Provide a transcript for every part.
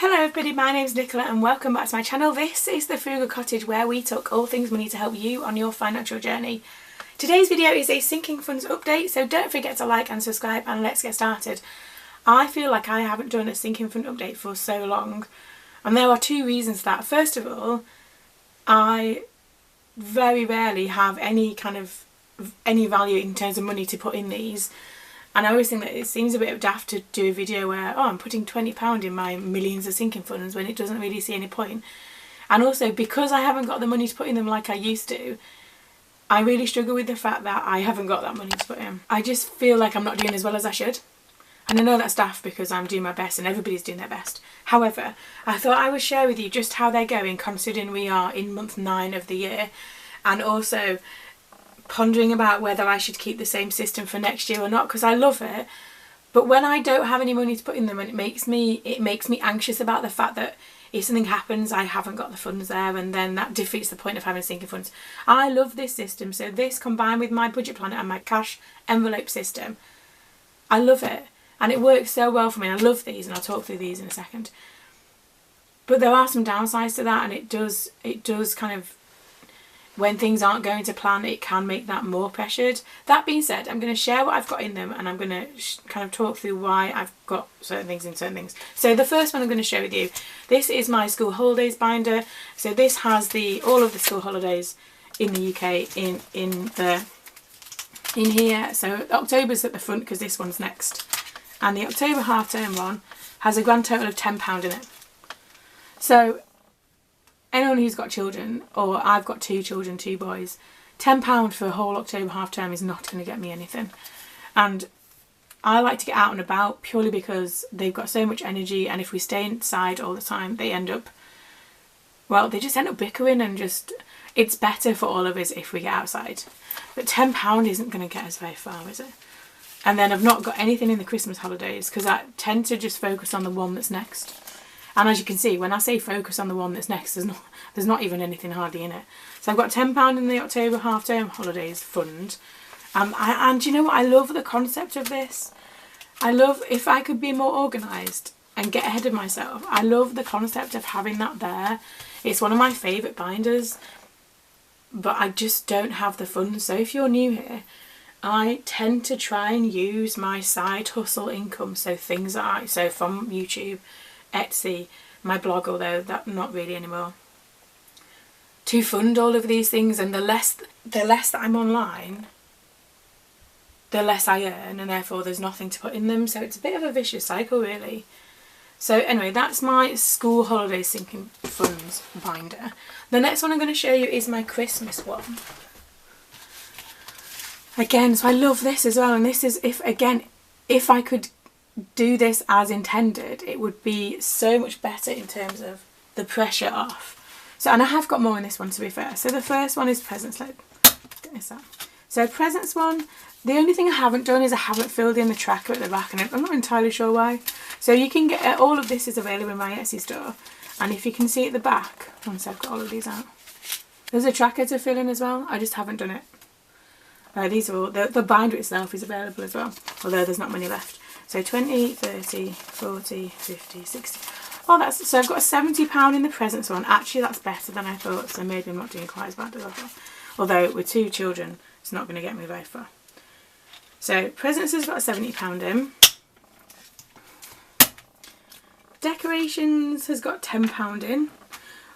Hello everybody, my name's Nicola and welcome back to my channel. This is the Frugal Cottage, where we talk all things money to help you on your financial journey. Today's video is a sinking funds update, so don't forget to like and subscribe and let's get started. I feel like I haven't done a sinking fund update for so long, and there are two reasons for that. First of all, I very rarely have any value in terms of money to put in these. And I always think that it seems a bit daft to do a video where, oh, I'm putting £20 in my millions of sinking funds when it doesn't really see any point. And also, because I haven't got the money to put in them like I used to, I really struggle with the fact that I haven't got that money to put in. I just feel like I'm not doing as well as I should. And I know that's daft because I'm doing my best and everybody's doing their best. However, I thought I would share with you just how they're going, considering we are in month 9 of the year. And also pondering about whether I should keep the same system for next year or not, because I love it, but when I don't have any money to put in them, and it makes me anxious about the fact that if something happens I haven't got the funds there, and then that defeats the point of having sinking funds. I love this system, so this combined with my budget planner and my cash envelope system, I love it and it works so well for me. I love these and I'll talk through these in a second, but there are some downsides to that, and it does kind of, when things aren't going to plan, it can make that more pressured. That being said, I'm going to share what I've got in them, and I'm going to kind of talk through why I've got certain things in certain things. So the first one I'm going to share with you, this is my school holidays binder. So this has all of the school holidays in the UK in here. So October's at the front because this one's next, and the October half term one has a grand total of £10 in it. So anyone who's got children, or I've got 2 children, 2 boys, £10 for a whole October half term is not going to get me anything. And I like to get out and about purely because they've got so much energy, and if we stay inside all the time they just end up bickering, and it's better for all of us if we get outside. But £10 isn't going to get us very far, is it? And then I've not got anything in the Christmas holidays because I tend to just focus on the one that's next. And as you can see, when I say focus on the one that's next, there's not even anything hardly in it. So I've got £10 in the October half-term holidays fund. And you know what? I love the concept of this. I love, if I could be more organised and get ahead of myself, I love the concept of having that there. It's one of my favourite binders, but I just don't have the funds. So if you're new here, I tend to try and use my side hustle income, so from YouTube, Etsy, my blog, although that not really anymore, to fund all of these things. And the less that I'm online, the less I earn, and therefore there's nothing to put in them. So it's a bit of a vicious cycle, really. So anyway, that's my school holiday sinking funds binder. The next one I'm going to show you is my Christmas one. Again, so I love this as well, and this is if I could do this as intended, it would be so much better in terms of the pressure off. So, and I have got more in this one, to be fair. So the first one is presents. Get this out. So presents one, the only thing I haven't done is I haven't filled in the tracker at the back, and I'm not entirely sure why. So you can get all of this is available in my Etsy store, and if you can see at the back, once I've got all of these out, there's a tracker to fill in as well. I just haven't done it. These are all, the binder itself is available as well, although there's not many left. So 20, 30, 40, 50, 60. Oh, so I've got a £70 in the presents one. Actually, that's better than I thought, so maybe I'm not doing quite as bad as I thought. Although with 2 children, it's not going to get me very far. So presents has got a £70 in. Decorations has got £10 in.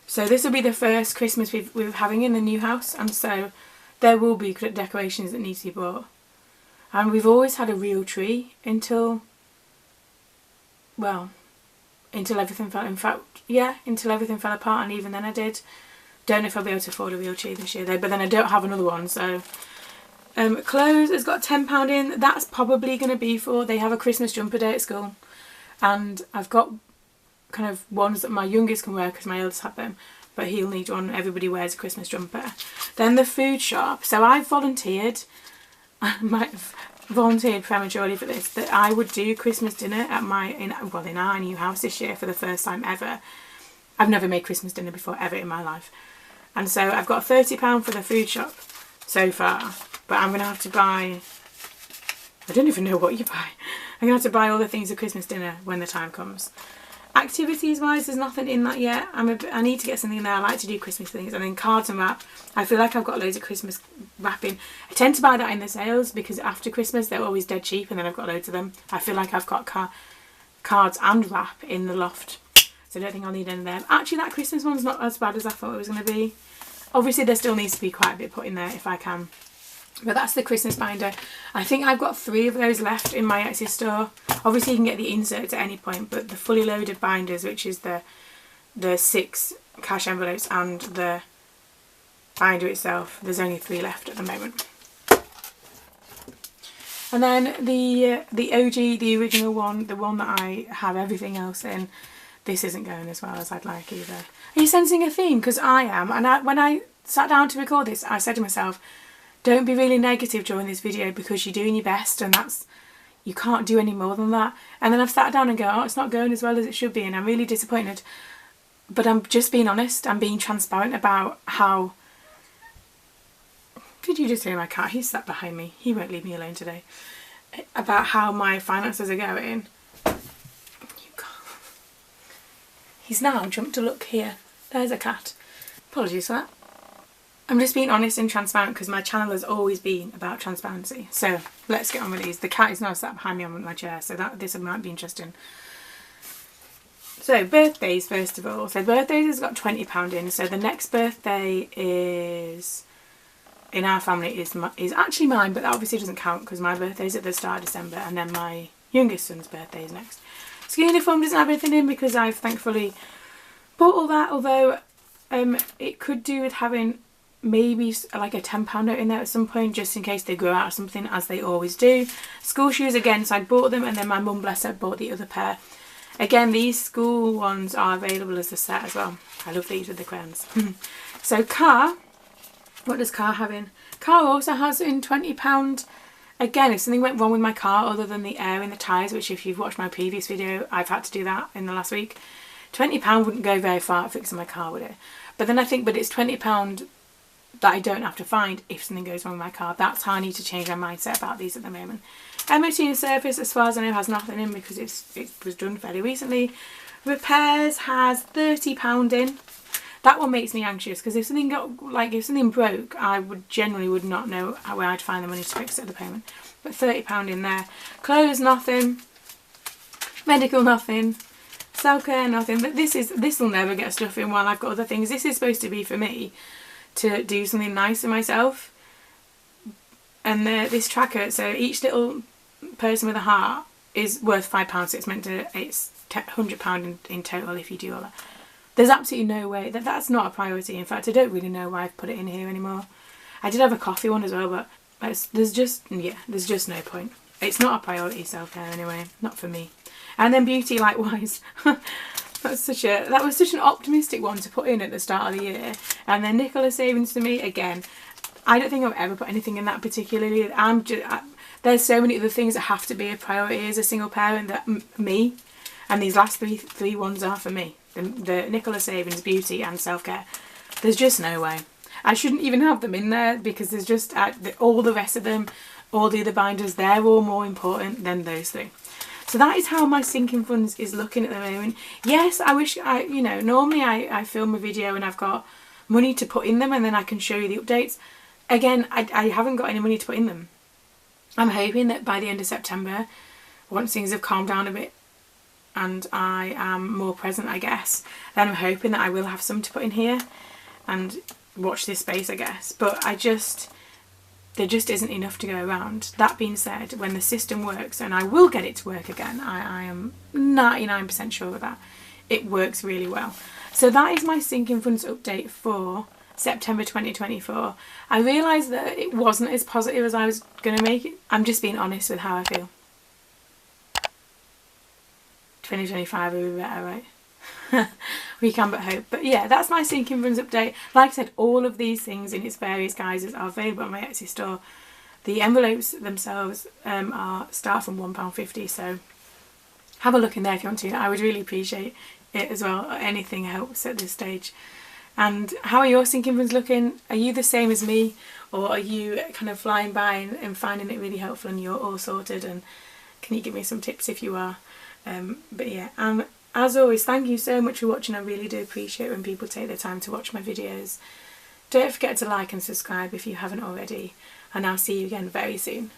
So this will be the first Christmas we're having in the new house, and so there will be decorations that need to be bought. And we've always had a real tree until everything fell, until everything fell apart, and even then I did. Don't know if I'll be able to afford a real tree this year though, but then I don't have another one, so. Clothes has got £10 in. That's probably going to be for, they have a Christmas jumper day at school, and I've got kind of ones that my youngest can wear because my eldest had them, but he'll need one. Everybody wears a Christmas jumper. Then the food shop. So I volunteered, I might have volunteered prematurely for this, that I would do Christmas dinner at in our new house this year for the first time ever. I've never made Christmas dinner before ever in my life. And so I've got £30 for the food shop so far, but I'm going to have to buy, I don't even know what you buy. I'm going to have to buy all the things for Christmas dinner when the time comes. Activities wise, there's nothing in that yet. I need to get something in there. I like to do Christmas things. And then cards and wrap. I feel like I've got loads of Christmas wrapping. I tend to buy that in the sales because after Christmas they're always dead cheap, and then I've got loads of them. I feel like I've got cards and wrap in the loft, so I don't think I'll need any of them. Actually, that Christmas one's not as bad as I thought it was going to be. Obviously there still needs to be quite a bit put in there if I can. But that's the Christmas binder. I think I've got 3 of those left in my Etsy store. Obviously you can get the inserts at any point, but the fully loaded binders, which is the 6 cash envelopes and the binder itself, there's only 3 left at the moment. And then the OG, the original one, the one that I have everything else in, this isn't going as well as I'd like either. Are you sensing a theme? Because I am. And when I sat down to record this, I said to myself, don't be really negative during this video because you're doing your best, and you can't do any more than that. And then I've sat down and go, oh, it's not going as well as it should be, and I'm really disappointed. But I'm just being honest. I'm being transparent about how... Did you just hear my cat? He's sat behind me. He won't leave me alone today. About how my finances are going. He's now jumped to look here. There's a cat. Apologies for that. I'm just being honest and transparent because my channel has always been about transparency. So let's get on with these. The cat is now sat behind me on my chair, so this might be interesting. So birthdays, first of all. So birthdays has got £20 in. So the next birthday is, in our family, is actually mine, but that obviously doesn't count because my birthday's at the start of December, and then my youngest son's birthday is next. School uniform doesn't have anything in because I've thankfully bought all that, although it could do with having maybe like a £10 note in there at some point, just in case they grow out of something, as they always do. School shoes again, so I bought them, and then my mum, bless her, bought the other pair. Again, these school ones are available as a set as well. I love these with the crayons. So car, what does car have in? Car also has in £20. Again, if something went wrong with my car other than the air in the tyres, which if you've watched my previous video, I've had to do that in the last week, £20 wouldn't go very far at fixing my car, would it? But then I think, but it's £20 that I don't have to find if something goes wrong with my car. That's how I need to change my mindset about these at the moment. MOT and service, as far as I know, has nothing in because it was done fairly recently. Repairs has £30 in. That one makes me anxious because if something broke, I generally would not know where I'd find the money to fix it at the moment. But £30 in there. Clothes, nothing. Medical, nothing. Self-care, nothing. But this will never get stuff in while I've got other things. This is supposed to be for me to do something nice for myself. And this tracker, so each little person with a heart is worth £5, so it's £100 in total if you do all that. There's absolutely no way that's not a priority. In fact, I don't really know why I've put it in here anymore. I did have a coffee one as well, but there's just no point. It's not a priority, self-care anyway, not for me. And then beauty, likewise. That was such an optimistic one to put in at the start of the year. And then Nicola savings to me, again, I don't think I've ever put anything in that particularly. There's so many other things that have to be a priority as a single parent that me, and these last three ones are for me. The Nicola savings, beauty and self-care. There's just no way. I shouldn't even have them in there because there's just all the rest of them, all the other binders, they're all more important than those 3. So that is how my sinking funds is looking at the moment. Yes, I wish normally I film a video and I've got money to put in them and then I can show you the updates. Again, I haven't got any money to put in them. I'm hoping that by the end of September, once things have calmed down a bit and I am more present, I guess, then I'm hoping that I will have some to put in here and watch this space, I guess. But there just isn't enough to go around. That being said, when the system works, and I will get it to work again, I am 99% sure of that, it works really well. So that is my sinking funds update for September 2024. I realised that it wasn't as positive as I was going to make it. I'm just being honest with how I feel. 2025 will be better, right? We can but hope. But yeah, that's my sinking funds update. Like I said, all of these things in its various guises are available on my Etsy store. The envelopes themselves start from £1.50, so have a look in there if you want to. I would really appreciate it as well. Anything helps at this stage. And how are your sinking funds looking? Are you the same as me, or are you kind of flying by and finding it really helpful and you're all sorted? And can you give me some tips if you are? But yeah, I'm As always, thank you so much for watching. I really do appreciate when people take their time to watch my videos. Don't forget to like and subscribe if you haven't already, and I'll see you again very soon.